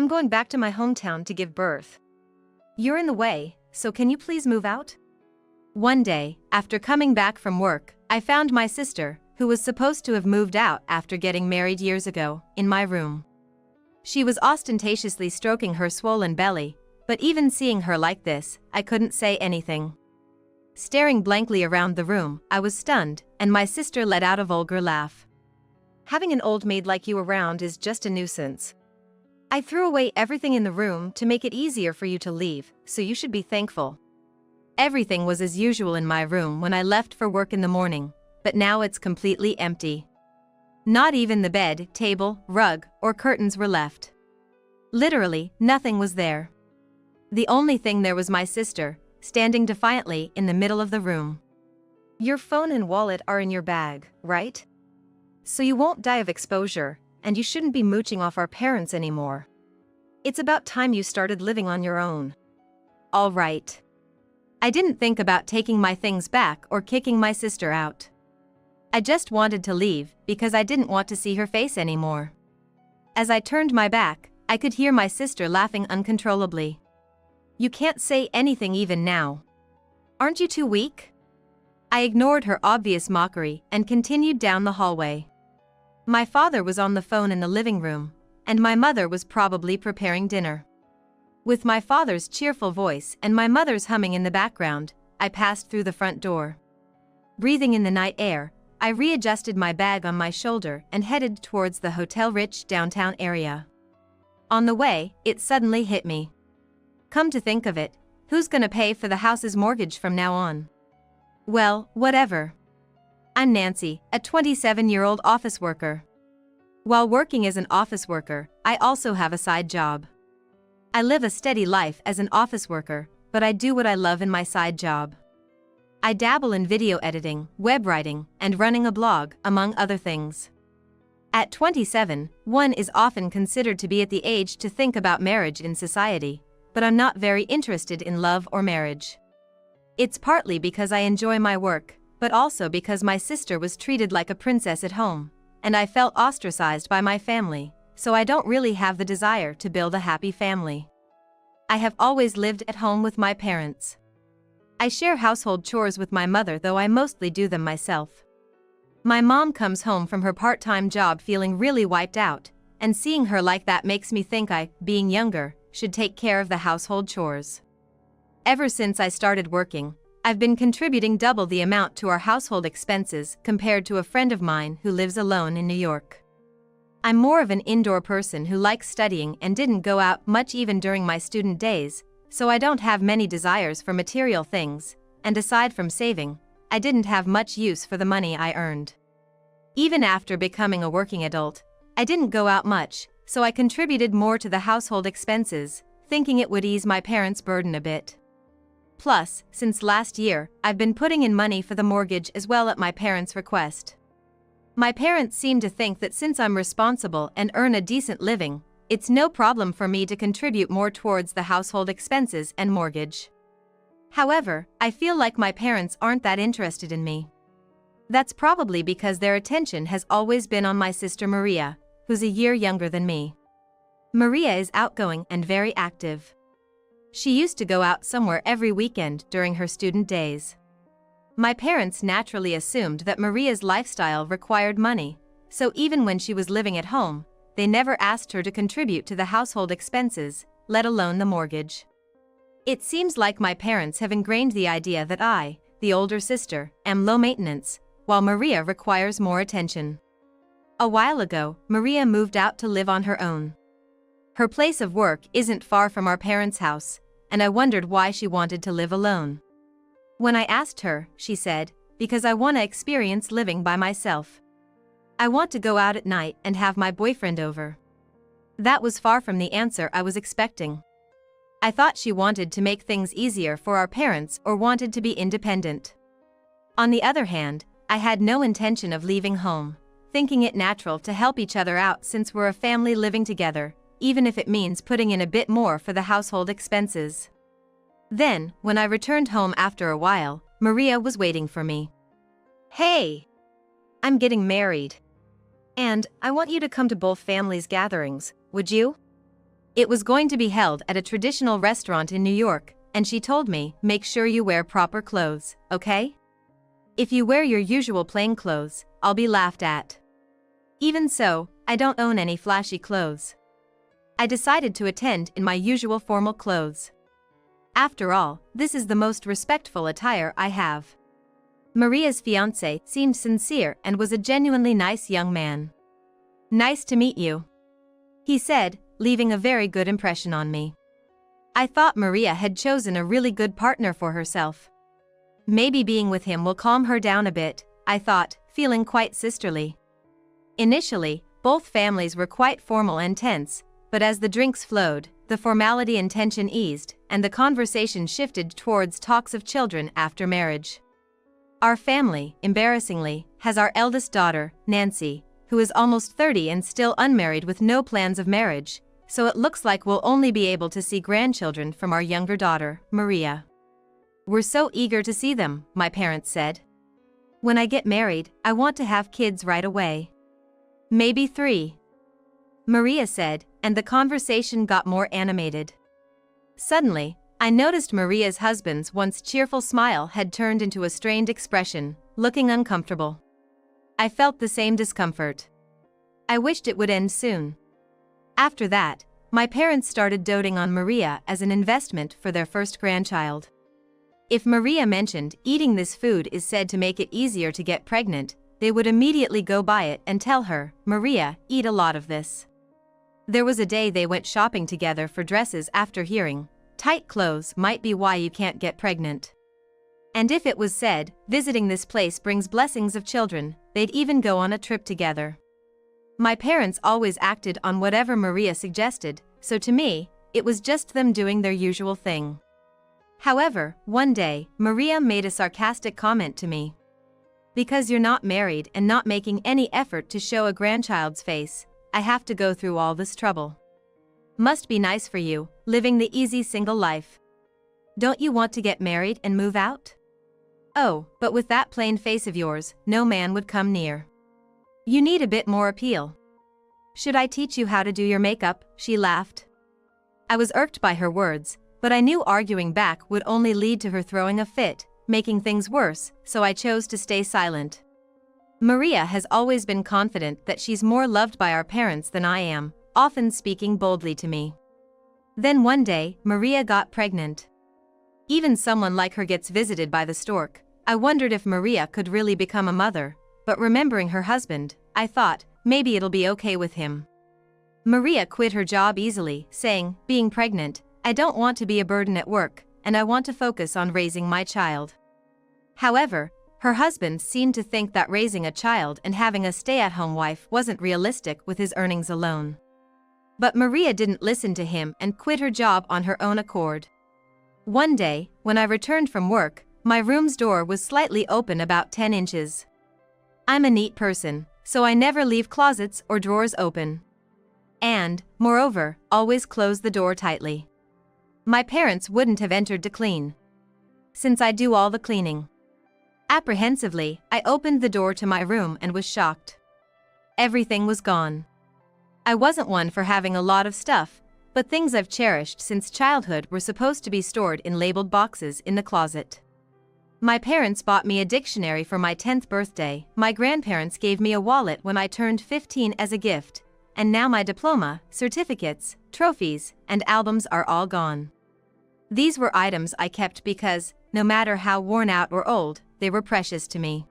I'm going back to my hometown to give birth. You're in the way, so can you please move out? One day, after coming back from work, I found my sister, who was supposed to have moved out after getting married years ago, in my room. She was ostentatiously stroking her swollen belly, but even seeing her like this, I couldn't say anything. Staring blankly around the room, I was stunned, and my sister let out a vulgar laugh. Having an old maid like you around is just a nuisance. I threw away everything in the room to make it easier for you to leave, so you should be thankful. Everything was as usual in my room when I left for work in the morning, but now it's completely empty. Not even the bed, table, rug, or curtains were left. Literally, nothing was there. The only thing there was my sister, standing defiantly in the middle of the room. Your phone and wallet are in your bag, right? So you won't die of exposure, and you shouldn't be mooching off our parents anymore. It's about time you started living on your own. All right. I didn't think about taking my things back or kicking my sister out. I just wanted to leave because I didn't want to see her face anymore. As I turned my back, I could hear my sister laughing uncontrollably. You can't say anything even now. Aren't you too weak? I ignored her obvious mockery and continued down the hallway. My father was on the phone in the living room, and my mother was probably preparing dinner. With my father's cheerful voice and my mother's humming in the background, I passed through the front door. Breathing in the night air, I readjusted my bag on my shoulder and headed towards the hotel-rich downtown area. On the way, it suddenly hit me. Come to think of it, who's gonna pay for the house's mortgage from now on? Well, whatever. I'm Nancy, a 27-year-old office worker. While working as an office worker, I also have a side job. I live a steady life as an office worker, but I do what I love in my side job. I dabble in video editing, web writing, and running a blog, among other things. At 27, one is often considered to be at the age to think about marriage in society, but I'm not very interested in love or marriage. It's partly because I enjoy my work, but also because my sister was treated like a princess at home, and I felt ostracized by my family, so I don't really have the desire to build a happy family. I have always lived at home with my parents. I share household chores with my mother, though I mostly do them myself. My mom comes home from her part-time job feeling really wiped out, and seeing her like that makes me think I, being younger, should take care of the household chores. Ever since I started working, I've been contributing double the amount to our household expenses compared to a friend of mine who lives alone in New York. I'm more of an indoor person who likes studying and didn't go out much even during my student days, so I don't have many desires for material things, and aside from saving, I didn't have much use for the money I earned. Even after becoming a working adult, I didn't go out much, so I contributed more to the household expenses, thinking it would ease my parents' burden a bit. Plus, since last year, I've been putting in money for the mortgage as well at my parents' request. My parents seem to think that since I'm responsible and earn a decent living, it's no problem for me to contribute more towards the household expenses and mortgage. However, I feel like my parents aren't that interested in me. That's probably because their attention has always been on my sister Maria, who's a year younger than me. Maria is outgoing and very active. She used to go out somewhere every weekend during her student days. My parents naturally assumed that Maria's lifestyle required money, so even when she was living at home, they never asked her to contribute to the household expenses, let alone the mortgage. It seems like my parents have ingrained the idea that I, the older sister, am low maintenance, while Maria requires more attention. A while ago, Maria moved out to live on her own. Her place of work isn't far from our parents' house, and I wondered why she wanted to live alone. When I asked her, she said, "Because I want to experience living by myself. I want to go out at night and have my boyfriend over." That was far from the answer I was expecting. I thought she wanted to make things easier for our parents or wanted to be independent. On the other hand, I had no intention of leaving home, thinking it natural to help each other out since we're a family living together, even if it means putting in a bit more for the household expenses. Then, when I returned home after a while, Maria was waiting for me. "Hey! I'm getting married. And I want you to come to both families' gatherings, would you?" It was going to be held at a traditional restaurant in New York, and she told me, make sure you wear proper clothes, okay? If you wear your usual plain clothes, I'll be laughed at. Even so, I don't own any flashy clothes. I decided to attend in my usual formal clothes. After all, this is the most respectful attire I have. Maria's fiancé seemed sincere and was a genuinely nice young man. Nice to meet you, he said, leaving a very good impression on me. I thought Maria had chosen a really good partner for herself. Maybe being with him will calm her down a bit, I thought, feeling quite sisterly. Initially, both families were quite formal and tense, but as the drinks flowed, the formality and tension eased, and the conversation shifted towards talks of children after marriage. Our family, embarrassingly, has our eldest daughter, Nancy, who is almost 30 and still unmarried with no plans of marriage, so it looks like we'll only be able to see grandchildren from our younger daughter, Maria. We're so eager to see them, my parents said. When I get married, I want to have kids right away. Maybe 3. Maria said, and the conversation got more animated. Suddenly, I noticed Maria's husband's once cheerful smile had turned into a strained expression, looking uncomfortable. I felt the same discomfort. I wished it would end soon. After that, my parents started doting on Maria as an investment for their first grandchild. If Maria mentioned eating this food is said to make it easier to get pregnant, they would immediately go buy it and tell her, Maria, eat a lot of this. There was a day they went shopping together for dresses after hearing, tight clothes might be why you can't get pregnant. And if it was said, visiting this place brings blessings of children, they'd even go on a trip together. My parents always acted on whatever Maria suggested, so to me, it was just them doing their usual thing. However, one day, Maria made a sarcastic comment to me. Because you're not married and not making any effort to show a grandchild's face, I have to go through all this trouble. Must be nice for you, living the easy single life. Don't you want to get married and move out? Oh, but with that plain face of yours, no man would come near. You need a bit more appeal. Should I teach you how to do your makeup? She laughed. I was irked by her words, but I knew arguing back would only lead to her throwing a fit, making things worse, so I chose to stay silent. Maria has always been confident that she's more loved by our parents than I am, often speaking boldly to me. Then one day, Maria got pregnant. Even someone like her gets visited by the stork. I wondered if Maria could really become a mother, but remembering her husband, I thought, maybe it'll be okay with him. Maria quit her job easily, saying, being pregnant, I don't want to be a burden at work, and I want to focus on raising my child. However, her husband seemed to think that raising a child and having a stay-at-home wife wasn't realistic with his earnings alone. But Maria didn't listen to him and quit her job on her own accord. One day, when I returned from work, my room's door was slightly open about 10 inches. I'm a neat person, so I never leave closets or drawers open. And, moreover, always close the door tightly. My parents wouldn't have entered to clean, since I do all the cleaning. Apprehensively, I opened the door to my room and was shocked. Everything was gone. I wasn't one for having a lot of stuff, but things I've cherished since childhood were supposed to be stored in labeled boxes in the closet. My parents bought me a dictionary for my 10th birthday, my grandparents gave me a wallet when I turned 15 as a gift, and now my diploma, certificates, trophies, and albums are all gone. These were items I kept because, no matter how worn out or old, they were precious to me.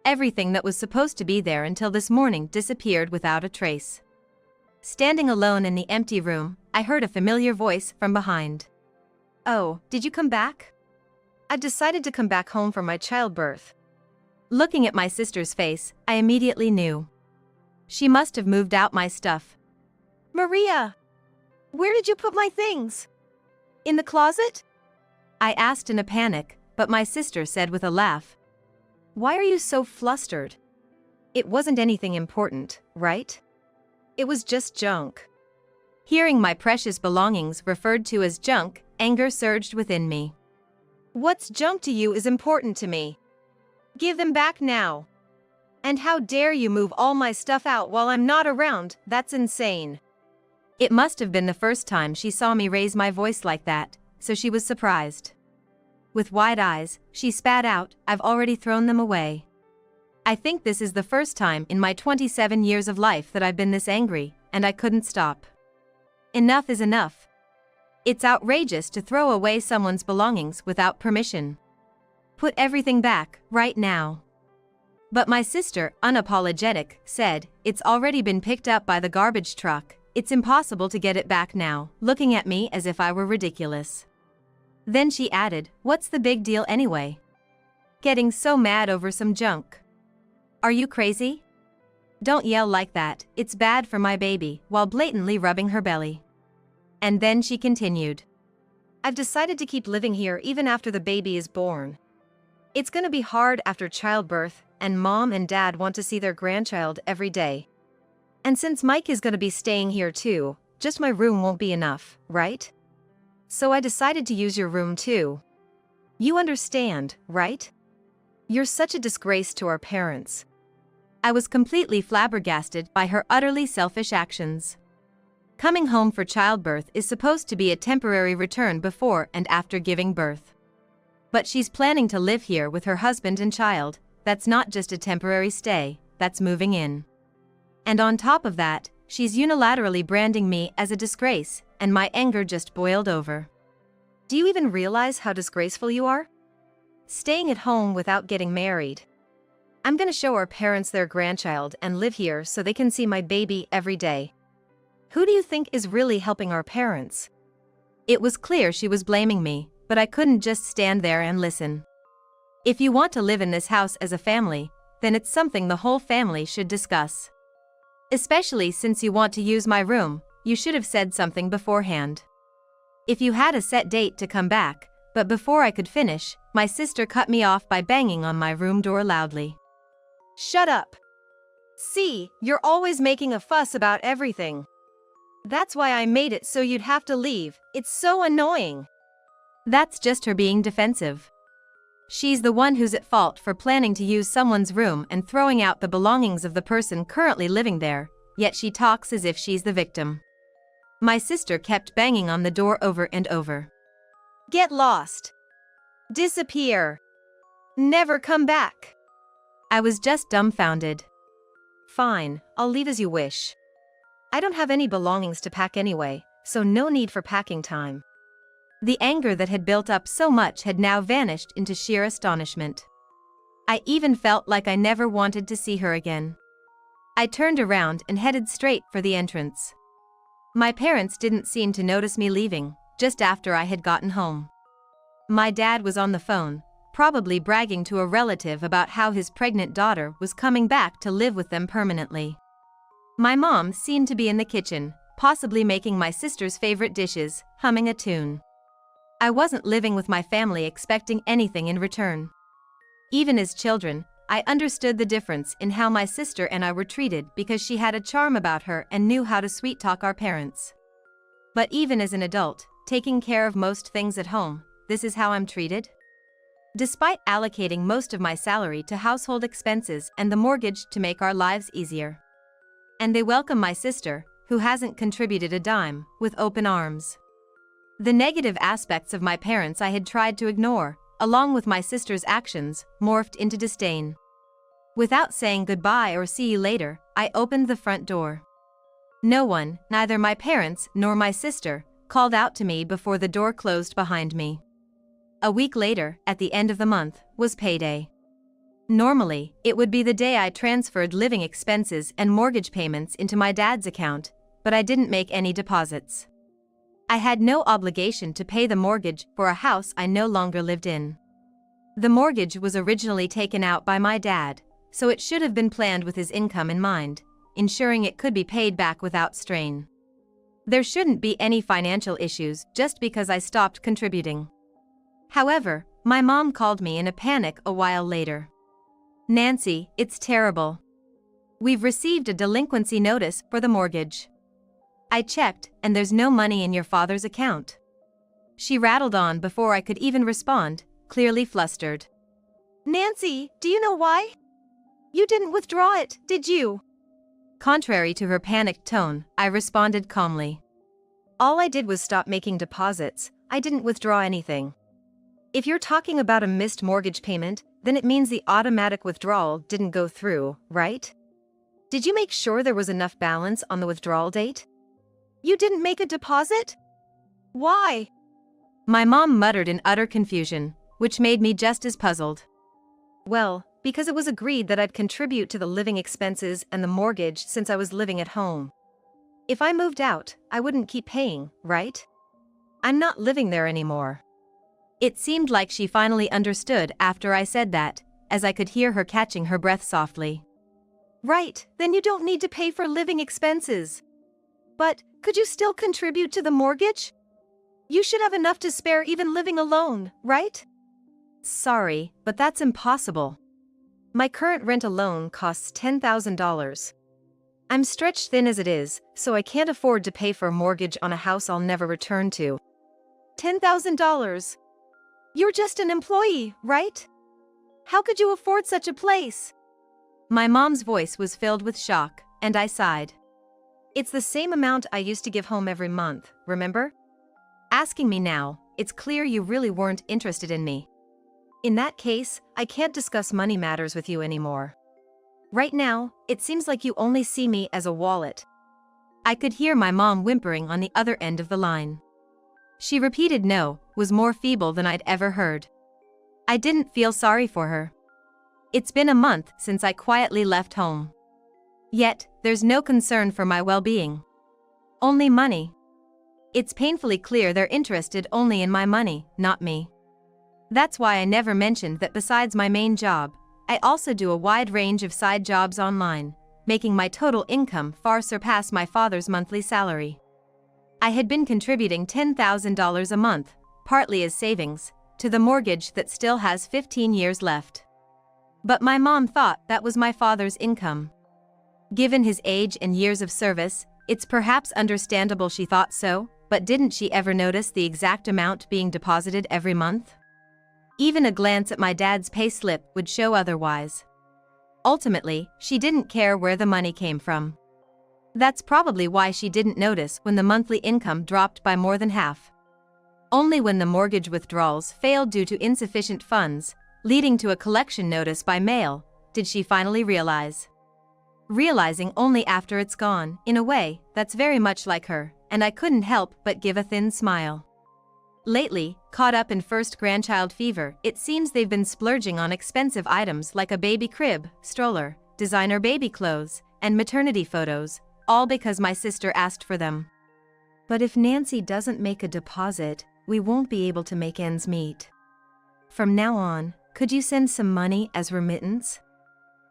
Everything that was supposed to be there until this morning disappeared without a trace. Standing alone in the empty room, I heard a familiar voice from behind. Oh, did you come back? I've decided to come back home for my childbirth. Looking at my sister's face, I immediately knew. She must have moved out my stuff. Maria! Where did you put my things? In the closet? I asked in a panic, but my sister said with a laugh. Why are you so flustered? It wasn't anything important, right? It was just junk. Hearing my precious belongings referred to as junk, anger surged within me. What's junk to you is important to me. Give them back now. And how dare you move all my stuff out while I'm not around? That's insane. It must have been the first time she saw me raise my voice like that, so she was surprised. With wide eyes, she spat out, "I've already thrown them away." I think this is the first time in my 27 years of life that I've been this angry, and I couldn't stop. Enough is enough. It's outrageous to throw away someone's belongings without permission. Put everything back, right now. But my sister, unapologetic, said, "It's already been picked up by the garbage truck. It's impossible to get it back now," looking at me as if I were ridiculous. Then she added, "What's the big deal anyway? Getting so mad over some junk? Are you crazy? Don't yell like that, it's bad for my baby," while blatantly rubbing her belly. And then she continued, "I've decided to keep living here even after the baby is born. It's gonna be hard after childbirth, and Mom and Dad want to see their grandchild every day. And since Mike is gonna be staying here too, just my room won't be enough, right? So I decided to use your room too. You understand, right? You're such a disgrace to our parents." I was completely flabbergasted by her utterly selfish actions. Coming home for childbirth is supposed to be a temporary return before and after giving birth. But she's planning to live here with her husband and child. That's not just a temporary stay, that's moving in. And on top of that, she's unilaterally branding me as a disgrace, and my anger just boiled over. Do you even realize how disgraceful you are? Staying at home without getting married. I'm gonna show our parents their grandchild and live here so they can see my baby every day. Who do you think is really helping our parents? It was clear she was blaming me, but I couldn't just stand there and listen. If you want to live in this house as a family, then it's something the whole family should discuss. Especially since you want to use my room, you should have said something beforehand. If you had a set date to come back, but before I could finish, my sister cut me off by banging on my room door loudly. "Shut up. See, you're always making a fuss about everything. That's why I made it so you'd have to leave, it's so annoying." That's just her being defensive. She's the one who's at fault for planning to use someone's room and throwing out the belongings of the person currently living there, yet she talks as if she's the victim. My sister kept banging on the door over and over. "Get lost. Disappear. Never come back." I was just dumbfounded. "Fine, I'll leave as you wish. I don't have any belongings to pack anyway, so no need for packing time." The anger that had built up so much had now vanished into sheer astonishment. I even felt like I never wanted to see her again. I turned around and headed straight for the entrance. My parents didn't seem to notice me leaving, just after I had gotten home. My dad was on the phone, probably bragging to a relative about how his pregnant daughter was coming back to live with them permanently. My mom seemed to be in the kitchen, possibly making my sister's favorite dishes, humming a tune. I wasn't living with my family expecting anything in return. Even as children, I understood the difference in how my sister and I were treated because she had a charm about her and knew how to sweet-talk our parents. But even as an adult, taking care of most things at home, this is how I'm treated? Despite allocating most of my salary to household expenses and the mortgage to make our lives easier. And they welcome my sister, who hasn't contributed a dime, with open arms. The negative aspects of my parents I had tried to ignore, along with my sister's actions, morphed into disdain. Without saying goodbye or see you later, I opened the front door. No one, neither my parents nor my sister, called out to me before the door closed behind me. A week later, at the end of the month, was payday. Normally, it would be the day I transferred living expenses and mortgage payments into my dad's account, but I didn't make any deposits. I had no obligation to pay the mortgage for a house I no longer lived in. The mortgage was originally taken out by my dad, so it should have been planned with his income in mind, ensuring it could be paid back without strain. There shouldn't be any financial issues just because I stopped contributing. However, my mom called me in a panic a while later. "Nancy, it's terrible. We've received a delinquency notice for the mortgage. I checked, and there's no money in your father's account." She rattled on before I could even respond, clearly flustered. "Nancy, do you know why? You didn't withdraw it, did you?" Contrary to her panicked tone, I responded calmly. All I did was stop making deposits. I didn't withdraw anything. If you're talking about a missed mortgage payment, then it means the automatic withdrawal didn't go through, right? Did you make sure there was enough balance on the withdrawal date? You didn't make a deposit? Why? My mom muttered in utter confusion, which made me just as puzzled. Well, because it was agreed that I'd contribute to the living expenses and the mortgage since I was living at home. If I moved out, I wouldn't keep paying, right? I'm not living there anymore. It seemed like she finally understood after I said that, as I could hear her catching her breath softly. Right, then you don't need to pay for living expenses. But, could you still contribute to the mortgage? You should have enough to spare even living alone, right? Sorry, but that's impossible. My current rent alone costs $10,000. I'm stretched thin as it is, so I can't afford to pay for a mortgage on a house I'll never return to. $10,000? You're just an employee, right? How could you afford such a place? My mom's voice was filled with shock, and I sighed. It's the same amount I used to give home every month, remember? Asking me now, it's clear you really weren't interested in me. In that case, I can't discuss money matters with you anymore. Right now, it seems like you only see me as a wallet. I could hear my mom whimpering on the other end of the line. She repeated no, was more feeble than I'd ever heard. I didn't feel sorry for her. It's been a month since I quietly left home. Yet, there's no concern for my well-being. Only money. It's painfully clear they're interested only in my money, not me. That's why I never mentioned that besides my main job, I also do a wide range of side jobs online, making my total income far surpass my father's monthly salary. I had been contributing $10,000 a month, partly as savings, to the mortgage that still has 15 years left. But my mom thought that was my father's income. Given his age and years of service, it's perhaps understandable she thought so, but didn't she ever notice the exact amount being deposited every month? Even a glance at my dad's pay slip would show otherwise. Ultimately, she didn't care where the money came from. That's probably why she didn't notice when the monthly income dropped by more than half. Only when the mortgage withdrawals failed due to insufficient funds, leading to a collection notice by mail, did she finally realize. Realizing only after it's gone, in a way, that's very much like her, and I couldn't help but give a thin smile. Lately, caught up in first grandchild fever, it seems they've been splurging on expensive items like a baby crib, stroller, designer baby clothes, and maternity photos, all because my sister asked for them. But if Nancy doesn't make a deposit, we won't be able to make ends meet. From now on, could you send some money as remittance?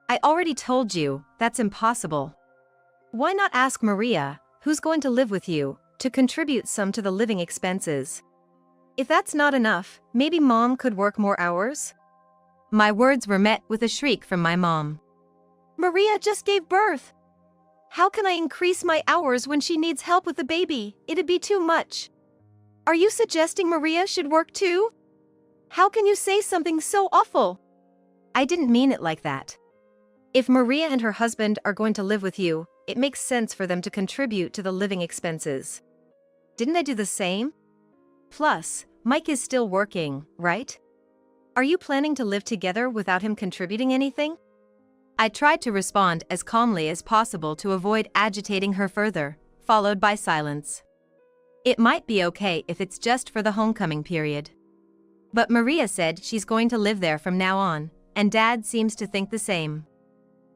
I already told you, that's impossible. Why not ask Maria, who's going to live with you, to contribute some to the living expenses? If that's not enough, maybe Mom could work more hours? My words were met with a shriek from my mom. Maria just gave birth. How can I increase my hours when she needs help with the baby? It'd be too much. Are you suggesting Maria should work too? How can you say something so awful? I didn't mean it like that. If Maria and her husband are going to live with you, it makes sense for them to contribute to the living expenses. Didn't I do the same? Plus, Mike is still working, right? Are you planning to live together without him contributing anything? I tried to respond as calmly as possible to avoid agitating her further, followed by silence. It might be okay if it's just for the homecoming period. But Maria said she's going to live there from now on, and Dad seems to think the same.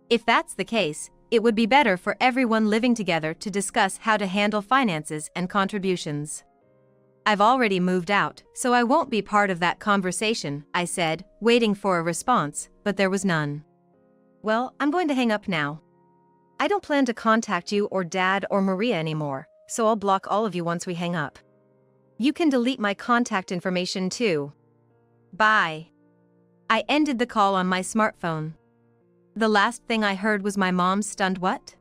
If that's the case, it would be better for everyone living together to discuss how to handle finances and contributions. I've already moved out, so I won't be part of that conversation, I said, waiting for a response, but there was none. Well, I'm going to hang up now. I don't plan to contact you or Dad or Maria anymore, so I'll block all of you once we hang up. You can delete my contact information too. Bye. I ended the call on my smartphone. The last thing I heard was my mom's stunned what?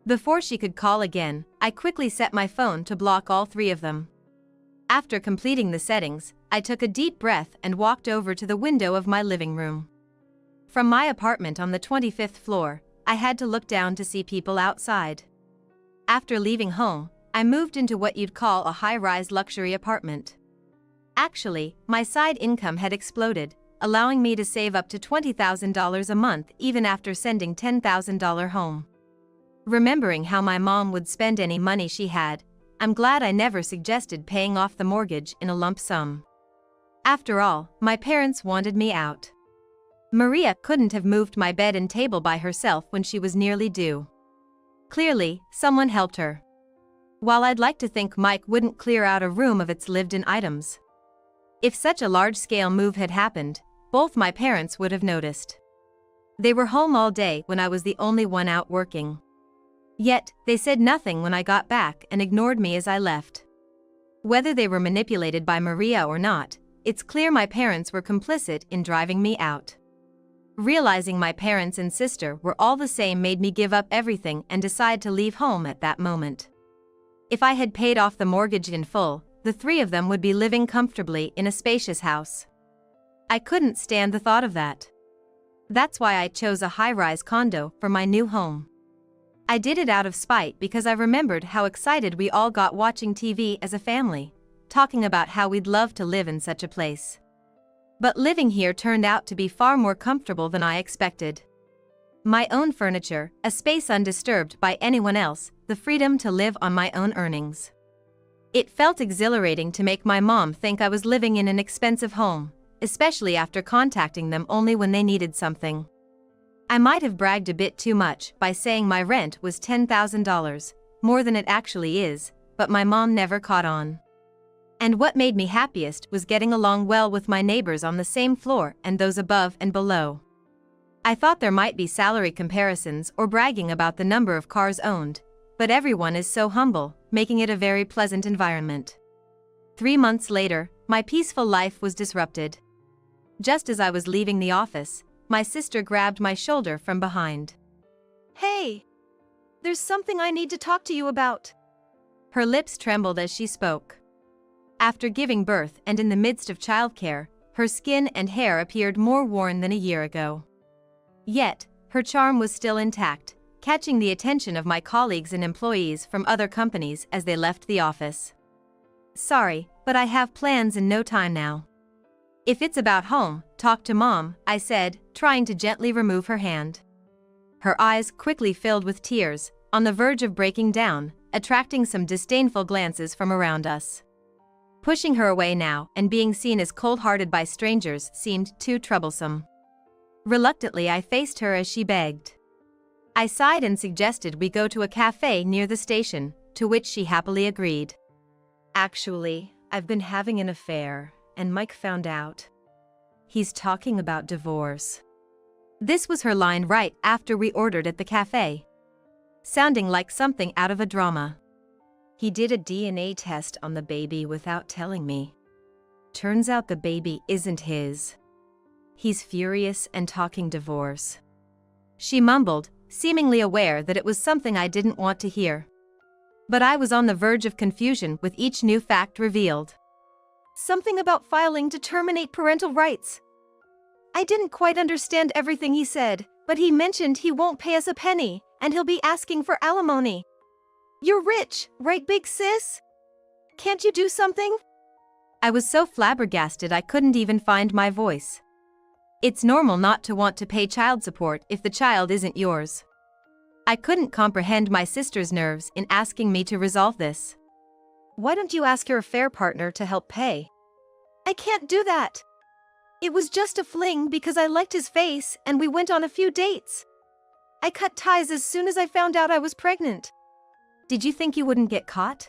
Before she could call again, I quickly set my phone to block all three of them. After completing the settings, I took a deep breath and walked over to the window of my living room. From my apartment on the 25th floor, I had to look down to see people outside. After leaving home, I moved into what you'd call a high-rise luxury apartment. Actually, my side income had exploded, allowing me to save up to $20,000 a month even after sending $10,000 home. Remembering how my mom would spend any money she had, I'm glad I never suggested paying off the mortgage in a lump sum. After all, my parents wanted me out. Maria couldn't have moved my bed and table by herself when she was nearly due. Clearly, someone helped her. While I'd like to think Mike wouldn't clear out a room of its lived-in items. If such a large-scale move had happened, both my parents would have noticed. They were home all day when I was the only one out working. Yet, they said nothing when I got back and ignored me as I left. Whether they were manipulated by Maria or not, it's clear my parents were complicit in driving me out. Realizing my parents and sister were all the same made me give up everything and decide to leave home at that moment. If I had paid off the mortgage in full, the three of them would be living comfortably in a spacious house. I couldn't stand the thought of that. That's why I chose a high-rise condo for my new home. I did it out of spite because I remembered how excited we all got watching TV as a family, talking about how we'd love to live in such a place. But living here turned out to be far more comfortable than I expected. My own furniture, a space undisturbed by anyone else, the freedom to live on my own earnings. It felt exhilarating to make my mom think I was living in an expensive home, especially after contacting them only when they needed something. I might have bragged a bit too much by saying my rent was $10,000, more than it actually is, but my mom never caught on. And what made me happiest was getting along well with my neighbors on the same floor and those above and below. I thought there might be salary comparisons or bragging about the number of cars owned, but everyone is so humble, making it a very pleasant environment. 3 months later, my peaceful life was disrupted. Just as I was leaving the office, my sister grabbed my shoulder from behind. Hey! There's something I need to talk to you about. Her lips trembled as she spoke. After giving birth and in the midst of childcare, her skin and hair appeared more worn than a year ago. Yet, her charm was still intact, catching the attention of my colleagues and employees from other companies as they left the office. Sorry, but I have plans and no time now. If it's about home, talk to Mom, I said, trying to gently remove her hand. Her eyes quickly filled with tears, on the verge of breaking down, attracting some disdainful glances from around us. Pushing her away now and being seen as cold-hearted by strangers seemed too troublesome. Reluctantly, I faced her as she begged. I sighed and suggested we go to a cafe near the station, to which she happily agreed. Actually, I've been having an affair, and Mike found out. He's talking about divorce. This was her line right after we ordered at the cafe. Sounding like something out of a drama. He did a DNA test on the baby without telling me. Turns out the baby isn't his. He's furious and talking divorce. She mumbled, seemingly aware that it was something I didn't want to hear. But I was on the verge of confusion with each new fact revealed. Something about filing to terminate parental rights. I didn't quite understand everything he said, but he mentioned he won't pay us a penny, and he'll be asking for alimony. You're rich, right, big sis? Can't you do something? I was so flabbergasted I couldn't even find my voice. It's normal not to want to pay child support if the child isn't yours. I couldn't comprehend my sister's nerves in asking me to resolve this. Why don't you ask your affair partner to help pay? I can't do that. It was just a fling because I liked his face and we went on a few dates. I cut ties as soon as I found out I was pregnant. Did you think you wouldn't get caught?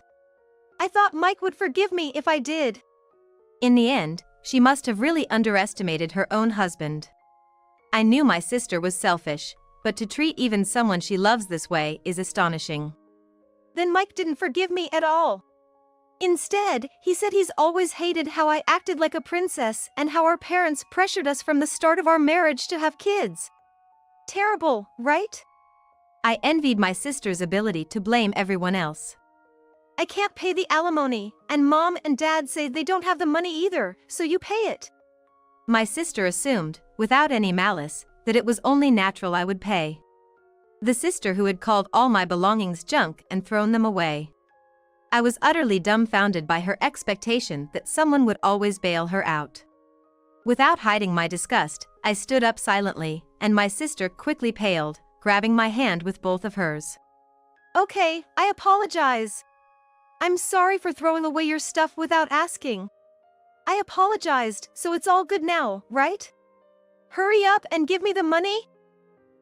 I thought Mike would forgive me if I did. In the end, she must have really underestimated her own husband. I knew my sister was selfish, but to treat even someone she loves this way is astonishing. Then Mike didn't forgive me at all. Instead, he said he's always hated how I acted like a princess and how our parents pressured us from the start of our marriage to have kids. Terrible, right? I envied my sister's ability to blame everyone else. I can't pay the alimony, and Mom and Dad say they don't have the money either, so you pay it. My sister assumed, without any malice, that it was only natural I would pay. The sister who had called all my belongings junk and thrown them away. I was utterly dumbfounded by her expectation that someone would always bail her out. Without hiding my disgust, I stood up silently, and my sister quickly paled, grabbing my hand with both of hers. Okay, I apologize. I'm sorry for throwing away your stuff without asking. I apologized, so it's all good now, right? Hurry up and give me the money?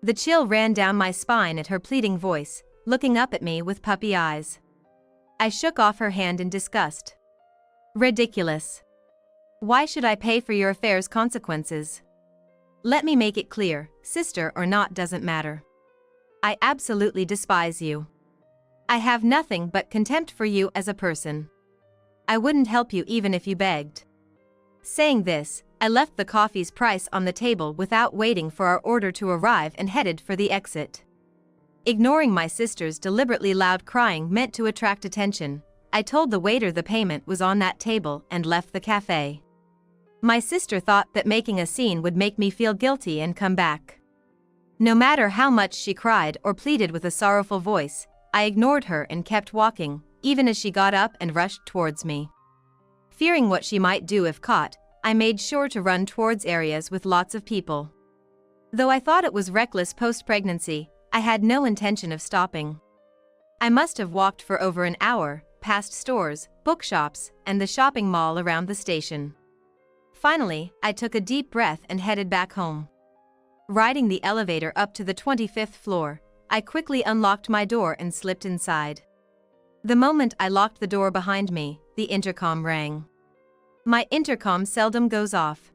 The chill ran down my spine at her pleading voice, looking up at me with puppy eyes. I shook off her hand in disgust. Ridiculous. Why should I pay for your affair's consequences? Let me make it clear, sister or not doesn't matter. I absolutely despise you. I have nothing but contempt for you as a person. I wouldn't help you even if you begged. Saying this, I left the coffee's price on the table without waiting for our order to arrive and headed for the exit. Ignoring my sister's deliberately loud crying meant to attract attention, I told the waiter the payment was on that table and left the cafe. My sister thought that making a scene would make me feel guilty and come back. No matter how much she cried or pleaded with a sorrowful voice, I ignored her and kept walking, even as she got up and rushed towards me. Fearing what she might do if caught, I made sure to run towards areas with lots of people. Though I thought it was reckless post-pregnancy, I had no intention of stopping. I must have walked for over an hour, past stores, bookshops, and the shopping mall around the station. Finally, I took a deep breath and headed back home. Riding the elevator up to the 25th floor, I quickly unlocked my door and slipped inside. The moment I locked the door behind me, the intercom rang. My intercom seldom goes off.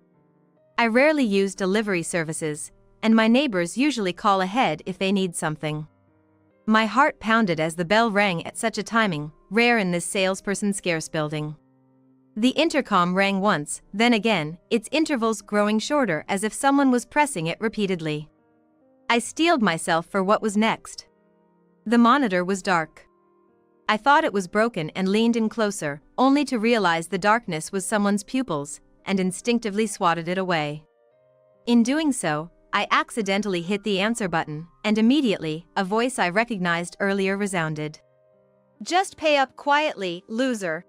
I rarely use delivery services, and my neighbors usually call ahead if they need something. My heart pounded as the bell rang at such a timing, rare in this salesperson-scarce building. The intercom rang once, then again, its intervals growing shorter as if someone was pressing it repeatedly. I steeled myself for what was next. The monitor was dark. I thought it was broken and leaned in closer, only to realize the darkness was someone's pupils, and instinctively swatted it away. In doing so, I accidentally hit the answer button, and immediately, a voice I recognized earlier resounded. Just pay up quietly, loser.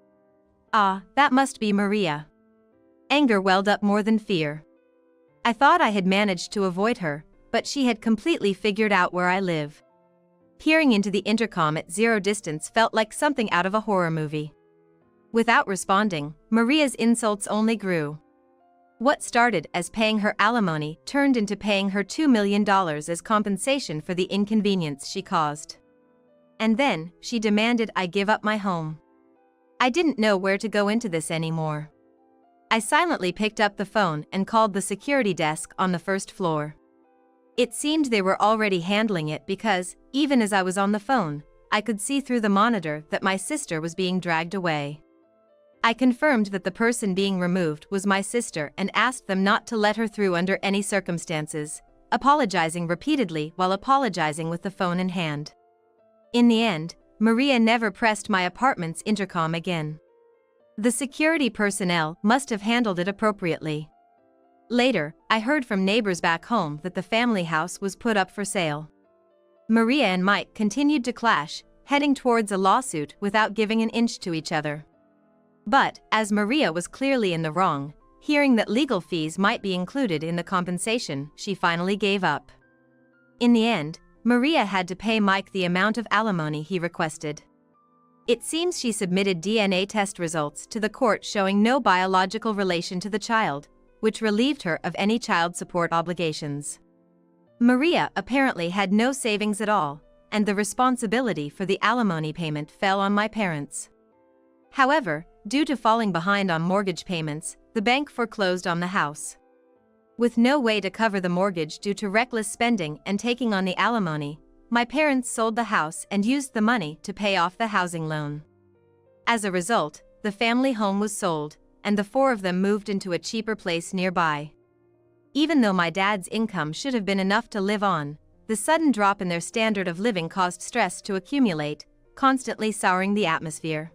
Ah, that must be Maria. Anger welled up more than fear. I thought I had managed to avoid her, but she had completely figured out where I live. Peering into the intercom at zero distance felt like something out of a horror movie. Without responding, Maria's insults only grew. What started as paying her alimony turned into paying her $2 million as compensation for the inconvenience she caused. And then, she demanded I give up my home. I didn't know where to go into this anymore. I silently picked up the phone and called the security desk on the first floor. It seemed they were already handling it because, even as I was on the phone, I could see through the monitor that my sister was being dragged away. I confirmed that the person being removed was my sister and asked them not to let her through under any circumstances, apologizing repeatedly while apologizing with the phone in hand. In the end, Maria never pressed my apartment's intercom again. The security personnel must have handled it appropriately. Later, I heard from neighbors back home that the family house was put up for sale. Maria and Mike continued to clash, heading towards a lawsuit without giving an inch to each other. But, as Maria was clearly in the wrong, hearing that legal fees might be included in the compensation, she finally gave up. In the end, Maria had to pay Mike the amount of alimony he requested. It seems she submitted DNA test results to the court showing no biological relation to the child, which relieved her of any child support obligations. Maria apparently had no savings at all, and the responsibility for the alimony payment fell on my parents. However, due to falling behind on mortgage payments, the bank foreclosed on the house. With no way to cover the mortgage due to reckless spending and taking on the alimony, my parents sold the house and used the money to pay off the housing loan. As a result, the family home was sold, and the four of them moved into a cheaper place nearby. Even though my dad's income should have been enough to live on, the sudden drop in their standard of living caused stress to accumulate, constantly souring the atmosphere.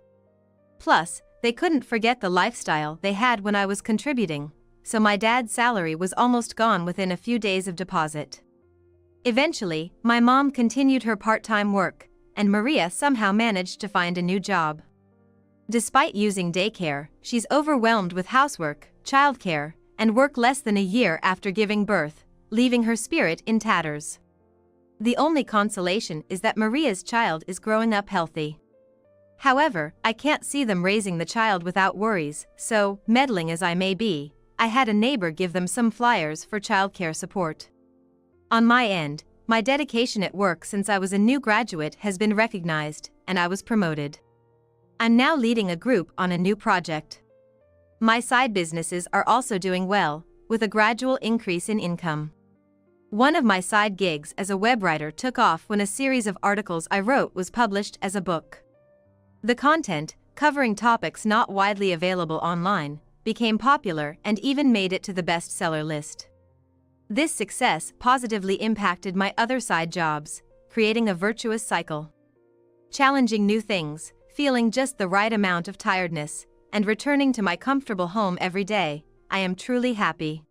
Plus, they couldn't forget the lifestyle they had when I was contributing, so my dad's salary was almost gone within a few days of deposit. Eventually, my mom continued her part-time work, and Maria somehow managed to find a new job. Despite using daycare, she's overwhelmed with housework, childcare, and work less than a year after giving birth, leaving her spirit in tatters. The only consolation is that Maria's child is growing up healthy. However, I can't see them raising the child without worries, so, meddling as I may be, I had a neighbor give them some flyers for childcare support. On my end, my dedication at work since I was a new graduate has been recognized, and I was promoted. I'm now leading a group on a new project. My side businesses are also doing well, with a gradual increase in income. One of my side gigs as a web writer took off when a series of articles I wrote was published as a book. The content, covering topics not widely available online, became popular and even made it to the bestseller list. This success positively impacted my other side jobs, creating a virtuous cycle. Challenging new things, feeling just the right amount of tiredness, and returning to my comfortable home every day, I am truly happy.